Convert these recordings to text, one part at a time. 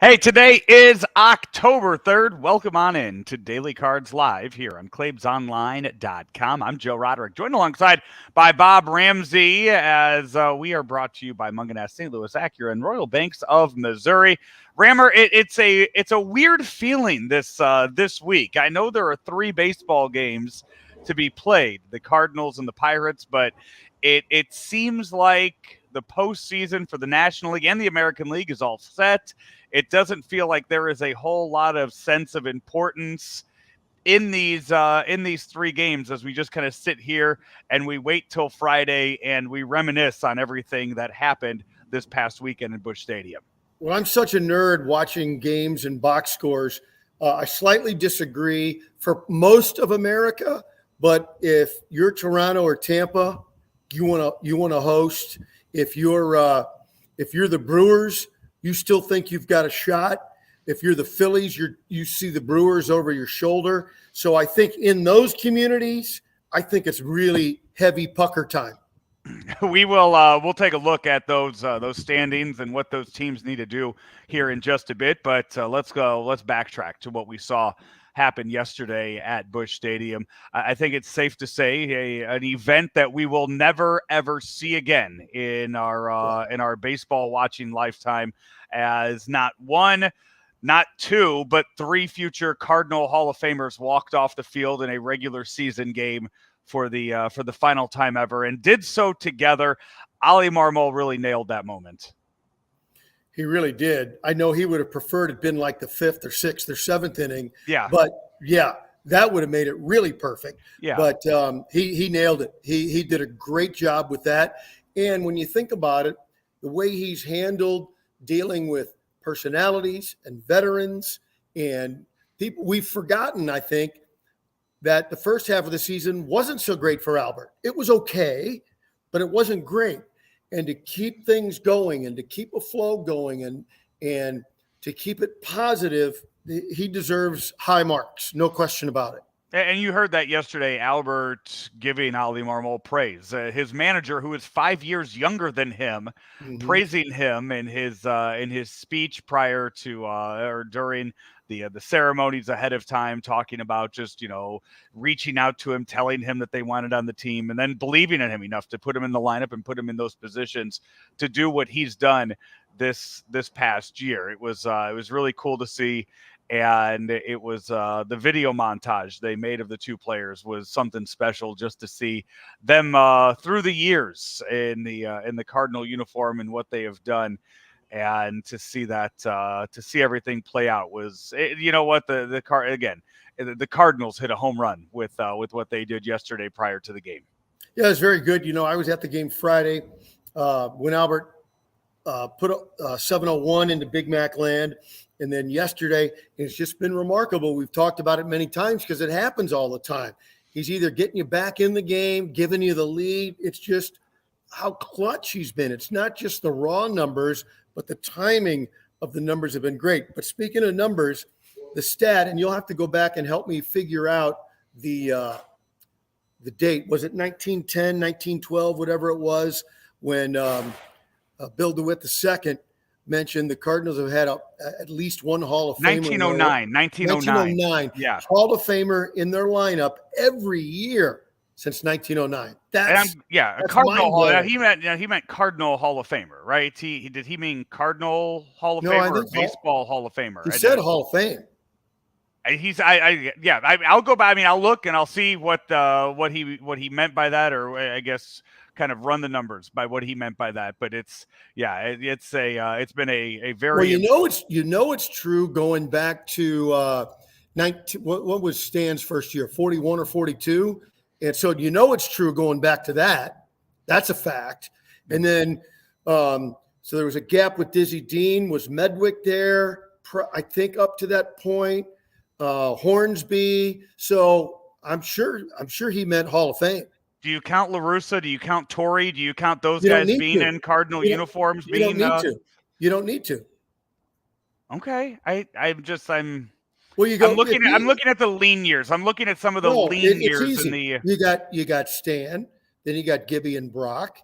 Hey, today is October 3rd. Welcome on in to Daily Cards Live here on ClaibsOnline.com. I'm Joe Roderick, joined alongside by Bob Ramsey as we are brought to you by Munganess, St. Louis Acura, and Royal Banks of Missouri. Rammer, it's a weird feeling this week. I know there are 3 baseball games to be played, the Cardinals and the Pirates, but it seems like the postseason for the National League and the American League is all set. It doesn't feel like there is a whole lot of sense of importance in these 3 games as we just kind of sit here and we wait till Friday and we reminisce on everything that happened this past weekend in Busch Stadium. Well, I'm such a nerd watching games and box scores. I slightly disagree for most of America, but if you're Toronto or Tampa, you want to host. If you're the Brewers, you still think you've got a shot. If you're the Phillies, you see the Brewers over your shoulder. So I think in those communities, I think it's really heavy pucker time. We'll take a look at those standings and what those teams need to do here in just a bit. But let's backtrack to what we saw happen yesterday at Busch Stadium. I think it's safe to say an event that we will never ever see again in our baseball watching lifetime, as not 1, not 2, but 3 future Cardinal Hall of Famers walked off the field in a regular season game for the final time ever, and did so together. Ali Marmol really nailed that moment. He really did. I know he would have preferred it been like the 5th or 6th or 7th inning. Yeah. But yeah, that would have made it really perfect. Yeah. But he nailed it. He did a great job with that. And when you think about it, the way he's handled dealing with personalities and veterans and people, we've forgotten, I think, that the first half of the season wasn't so great for Albert. It was okay, but it wasn't great. And to keep things going and to keep a flow going and to keep it positive, he deserves high marks, no question about it. And you heard that yesterday, Albert giving Ali Marmol praise. His manager, who is 5 years younger than him, praising him in his speech prior to or during the ceremonies ahead of time, talking about just, reaching out to him, telling him that they wanted on the team, and then believing in him enough to put him in the lineup and put him in those positions to do what he's done this past year. It was really cool to see. And it was the video montage they made of the 2 players was something special, just to see them through the years in the Cardinal uniform and what they have done, and to see that to see everything play out was, the Cardinals hit a home run with what they did yesterday prior to the game. Yeah, it's very good. I was at the game Friday when Albert put a 701 into Big Mac land. And then yesterday, it's just been remarkable. We've talked about it many times because it happens all the time. He's either getting you back in the game, giving you the lead. It's just how clutch he's been. It's not just the raw numbers, but the timing of the numbers have been great. But speaking of numbers, the stat, and you'll have to go back and help me figure out the date. Was it 1910, 1912, whatever it was, when Bill DeWitt II mentioned the Cardinals have had at least one Hall of Famer. 1909. Yeah. Hall of Famer in their lineup every year since 1909. That's a Cardinal Hall. He meant Cardinal Hall of Famer, right? Did he mean Cardinal Hall of Famer or Baseball Hall of Famer? He said Hall of Fame. I'll go by. I'll look and I'll see what he meant by that, or I guess kind of run the numbers by what he meant by that. But it's been a very it's true going back to 19. What was Stan's first year? 41 or 42, and so it's true going back to that. That's a fact. And then so there was a gap with Dizzy Dean. Was Medwick there? I think up to that point. Hornsby. So I'm sure he meant Hall of Fame. Do you count LaRussa? Do you count Torrey? Do you count those guys being in Cardinal uniforms? You don't need to. You don't need to. Okay. I'm looking at the lean years. I'm looking at some of the lean years in the. You got Stan, then you got Gibby and Brock,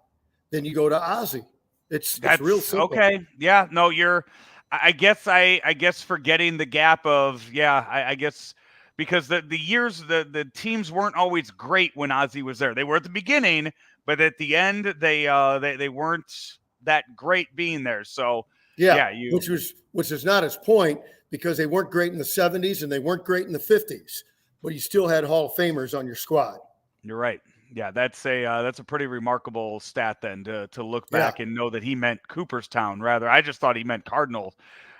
then you go to Ozzie. It's real simple. Okay. Yeah. No, I guess forgetting the gap of I guess because the years the teams weren't always great when Ozzie was there. They were at the beginning, but at the end they weren't that great being there. So Yeah, yeah, you which is not his point because they weren't great in the 70s and they weren't great in the 50s, but you still had Hall of Famers on your squad. you're right. Yeah, that's a pretty remarkable stat then to look Yeah. back and know that he meant Cooperstown rather. I just thought he meant Cardinal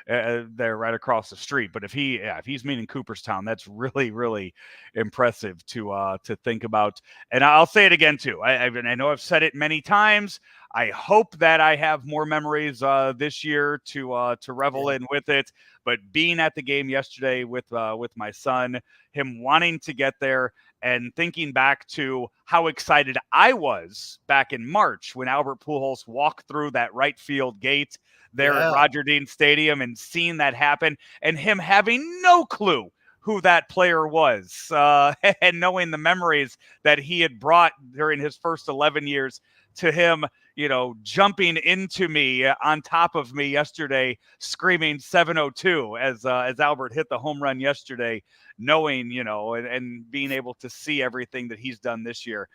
there right across the street. But if he's meaning Cooperstown, that's really impressive to think about. And I'll say it again too. I know I've said it many times. I hope that I have more memories this year to revel in with it. But being at the game yesterday with my son, him wanting to get there, and thinking back to how excited I was back in March when Albert Pujols walked through that right field gate there at Yeah. Roger Dean Stadium and seeing that happen, and him having no clue who that player was, and knowing the memories that he had brought during his first 11 years to him, jumping into me on top of me yesterday, screaming 702 as Albert hit the home run yesterday, knowing, and being able to see everything that he's done this year.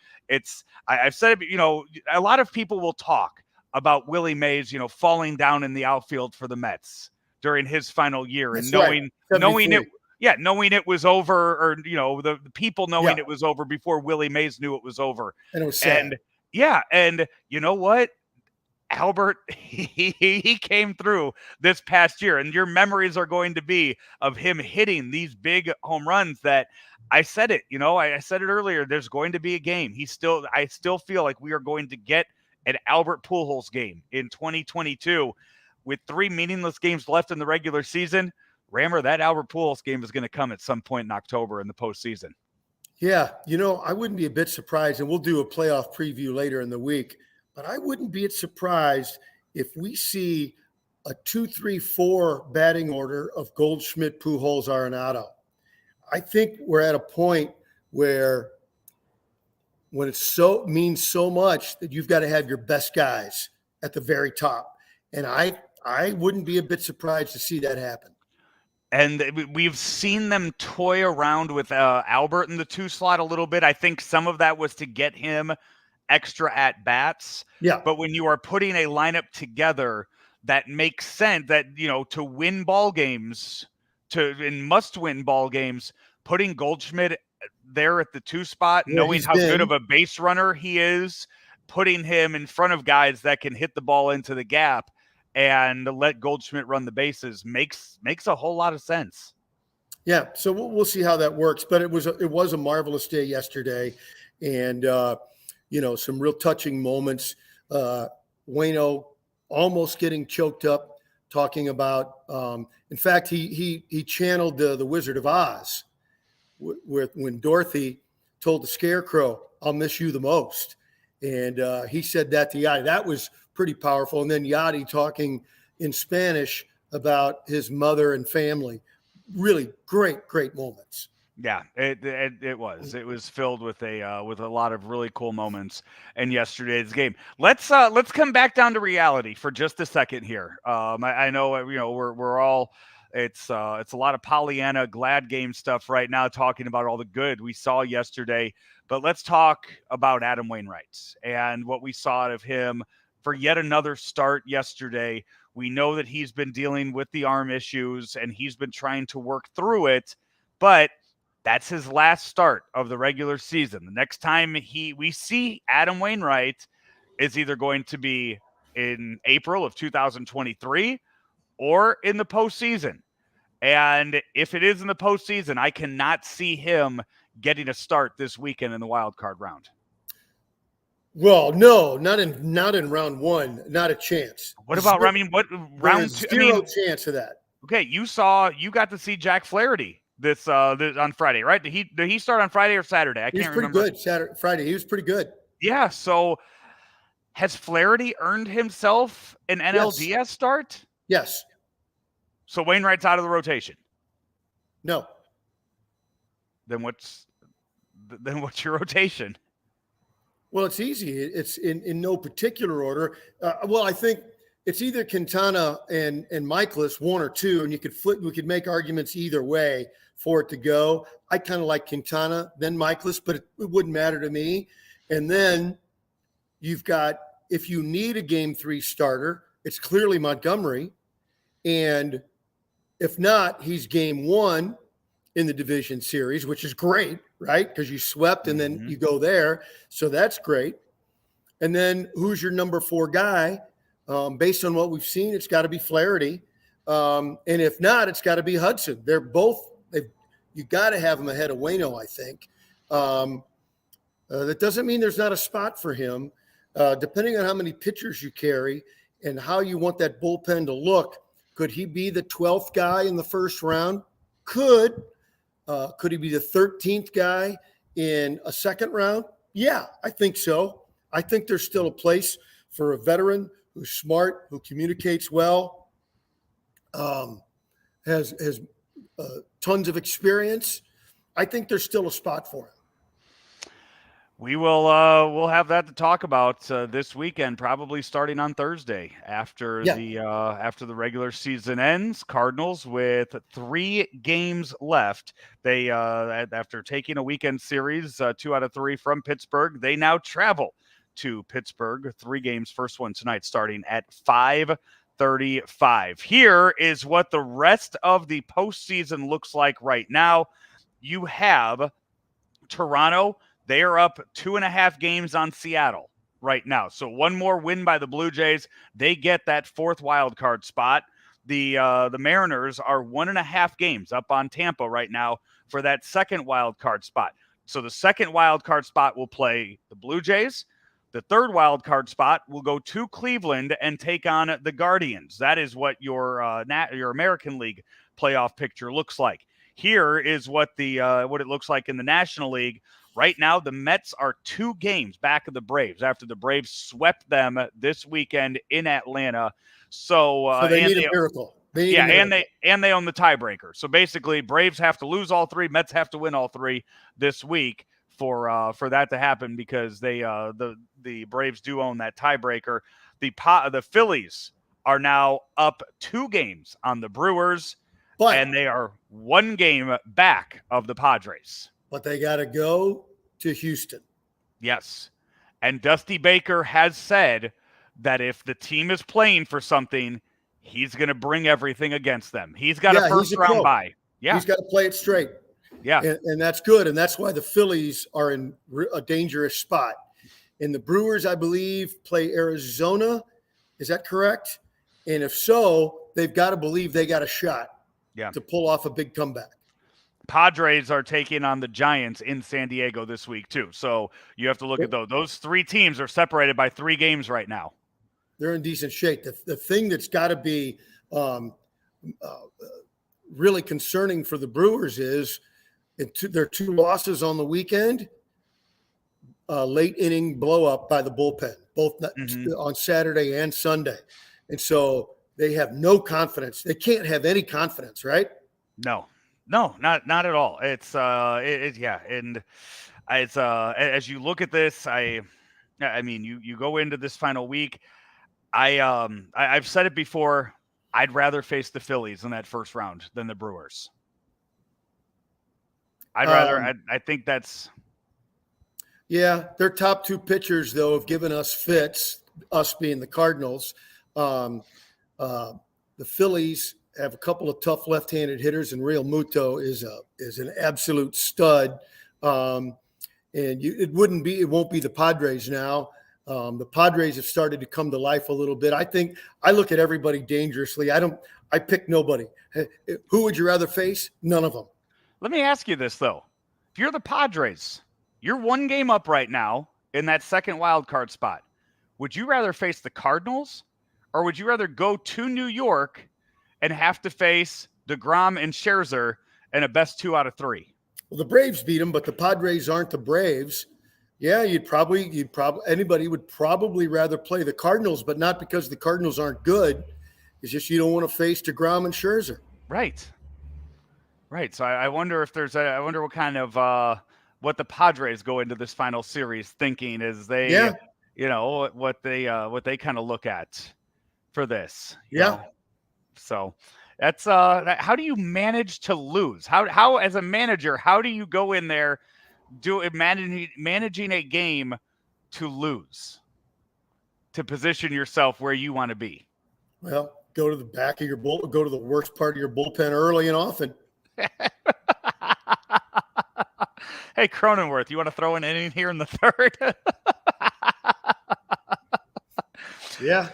I've said it, a lot of people will talk about Willie Mays, falling down in the outfield for the Mets during his final year, and That's right. knowing 73. knowing it was over, or the people knowing Yeah. it was over before Willie Mays knew it was over. And it was And sad. and you know what? Albert, he came through this past year, and your memories are going to be of him hitting these big home runs that I said it, I said it earlier. There's going to be a game. I still feel like we are going to get an Albert Pujols game in 2022 with 3 meaningless games left in the regular season. Rammer, that Albert Pujols game is going to come at some point in October in the postseason. Yeah. I wouldn't be a bit surprised, and we'll do a playoff preview later in the week, but I wouldn't be surprised if we see a 2-3-4 batting order of Goldschmidt, Pujols, Arenado. I think we're at a point where when it means so much that you've got to have your best guys at the very top. And I wouldn't be a bit surprised to see that happen. And we've seen them toy around with Albert in the 2 slot a little bit. I think some of that was to get him extra at bats. Yeah. But when you are putting a lineup together that makes sense, that, to win ball games, and must win ball games, putting Goldschmidt there at the 2 spot, knowing how good of a base runner he is, putting him in front of guys that can hit the ball into the gap and let Goldschmidt run the bases makes a whole lot of sense. Yeah, so we'll see how that works. But it was a marvelous day yesterday, and some real touching moments. Waino almost getting choked up talking about. In fact, he channeled the Wizard of Oz when Dorothy told the Scarecrow, "I'll miss you the most," and he said that to Yachty. That was pretty powerful. And then Yachty talking in Spanish about his mother and family. Really great moments. Yeah, it was filled with a lot of really cool moments in yesterday's game. Let's come back down to reality for just a second here. I know we're all it's a lot of Pollyanna glad game stuff right now, talking about all the good we saw yesterday. But let's talk about Adam Wainwright and what we saw out of him for yet another start yesterday. We know that he's been dealing with the arm issues and he's been trying to work through it, but that's his last start of the regular season. The next time we see Adam Wainwright is either going to be in April of 2023 or in the postseason. And if it is in the postseason, I cannot see him getting a start this weekend in the wild card round. Well, no, not in round 1, not a chance. What about what round 2? Zero chance of that. Okay, you got to see Jack Flaherty this on Friday, right? Did he start on Friday or Saturday? I can't remember. He was pretty good Friday. He was pretty good. Yeah, so has Flaherty earned himself an NLDS start? Yes. So Wainwright's out of the rotation. No. Then what's your rotation? Well, it's easy. It's in no particular order. I think it's either Quintana and Michaelis, one or two, and you could flip. We could make arguments either way for it to go. I kind of like Quintana, then Michaelis, but it wouldn't matter to me. And then you've got, if you need a game 3 starter, it's clearly Montgomery, and if not, he's game 1 in the division series, which is great, right? Because you swept and then you go there, so that's great. And then who's your number 4 guy? Based on what we've seen, it's got to be Flaherty. And if not, it's got to be Hudson. They're both – you got to have them ahead of Waino, I think. That doesn't mean there's not a spot for him. Depending on how many pitchers you carry and how you want that bullpen to look, could he be the 12th guy in the first round? Could he be the 13th guy in a second round? Yeah, I think so. I think there's still a place for a veteran who's smart, who communicates well, has tons of experience. I think there's still a spot for him. We will we'll have that to talk about this weekend, probably starting on Thursday after the regular season ends. Cardinals with 3 games left. They after taking a weekend series 2 out of 3 from Pittsburgh, they now travel to Pittsburgh. 3 games, first one tonight starting at 5:35. Here is what the rest of the postseason looks like right now. You have Toronto. They are up 2.5 games on Seattle right now. So one more win by the Blue Jays, they get that 4th wild card spot. The Mariners are 1.5 games up on Tampa right now for that 2nd wild card spot. So the 2nd wild card spot will play the Blue Jays. The 3rd wild card spot will go to Cleveland and take on the Guardians. That is what your American League playoff picture looks like. Here is what it looks like in the National League. Right now, the Mets are 2 games back of the Braves after the Braves swept them this weekend in Atlanta. So they need a miracle. They own the tiebreaker. So basically, Braves have to lose all 3, Mets have to win all 3 this week for that to happen, because the Braves do own that tiebreaker. The Phillies are now up 2 games on the Brewers, and they are 1 game back of the Padres. But they got to go to Houston. Yes. And Dusty Baker has said that if the team is playing for something, he's going to bring everything against them. He's got a first-round bye. Yeah. He's got to play it straight. Yeah. And that's good. And that's why the Phillies are in a dangerous spot. And the Brewers, I believe, play Arizona. Is that correct? And if so, they've got to believe they got a shot to pull off a big comeback. Padres are taking on the Giants in San Diego this week too. So you have to look at those. Those 3 teams are separated by 3 games right now. They're in decent shape. The thing that's got to be really concerning for the Brewers is their 2 losses on the weekend, late inning blow up by the bullpen, both on Saturday and Sunday. And so they have no confidence. They can't have any confidence, right? No, not at all. It's and it's as you look at this, I mean, you go into this final week. I've said it before. I'd rather face the Phillies in that first round than the Brewers. I think that's. Yeah, their top 2 pitchers though have given us fits. Us being the Cardinals, the Phillies have a couple of tough left-handed hitters, and Real Muto is an absolute stud. And it won't be the Padres now. The Padres have started to come to life a little bit. I look at everybody dangerously. I pick nobody. Who would you rather face? None of them. Let me ask you this though. If you're the Padres, you're 1 game up right now in that 2nd wild card spot. Would you rather face the Cardinals, or would you rather go to New York and have to face DeGrom and Scherzer in a best 2 out of 3? Well, the Braves beat them, but the Padres aren't the Braves. Yeah, anybody would probably rather play the Cardinals, but not because the Cardinals aren't good. It's just you don't want to face DeGrom and Scherzer. Right. So I wonder if I wonder what kind of what the Padres go into this final series thinking as they, what they kind of look at for this. Yeah. So that's how do you manage to lose? How as a manager, how do you go in there managing a game to lose, to position yourself where you want to be? Well, go to the back of your go to the worst part of your bullpen early and often. Hey, Cronenworth, you want to throw an inning here in the third? Yeah.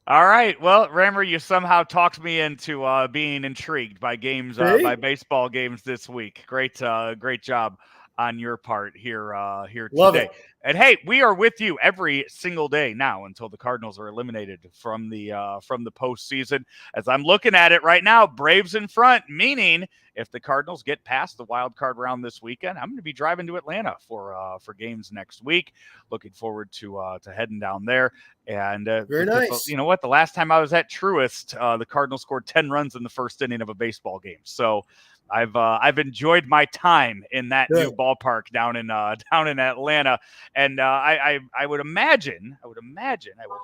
All right. Well, Rammer, you somehow talked me into being intrigued by games, by baseball games this week. Great job on your part here Love today. it. And hey, we are with you every single day now until the Cardinals are eliminated from the postseason. As I'm looking at it right now, Braves in front, meaning if the Cardinals get past the wild card round this weekend, I'm going to be driving to Atlanta for games next week. Looking forward to heading down there. And very nice. You know what? The last time I was at Truist, the Cardinals scored 10 runs in the first inning of a baseball game. So I've enjoyed my time in that new ballpark down in Atlanta, and I would imagine I will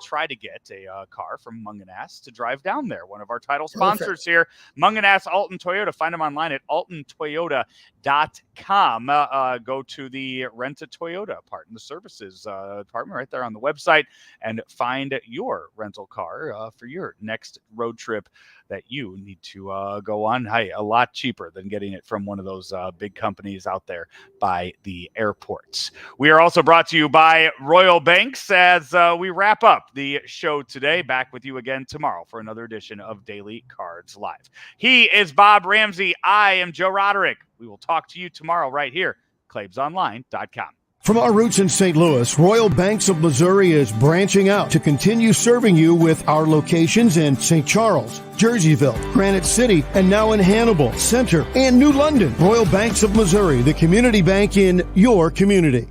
try to get a car from Munganass to drive down there. One of our title sponsors here, Munganass Alton Toyota. Find them online at altontoyota.com. Go to the Rent a Toyota part in the services department right there on the website and find your rental car for your next road trip that you need to go on. Hey, a lot cheaper than getting it from one of those big companies out there by the airports. We are also brought to you by Royal Banks as we wrap up the show today. Back with you again tomorrow for another edition of Daily Cards Live. He is Bob Ramsey. I am Joe Roderick. We will talk to you tomorrow right here, ClaibsOnline.com. From our roots in St. Louis, Royal Banks of Missouri is branching out to continue serving you with our locations in St. Charles, Jerseyville, Granite City, and now in Hannibal, Center, and New London. Royal Banks of Missouri, the community bank in your community.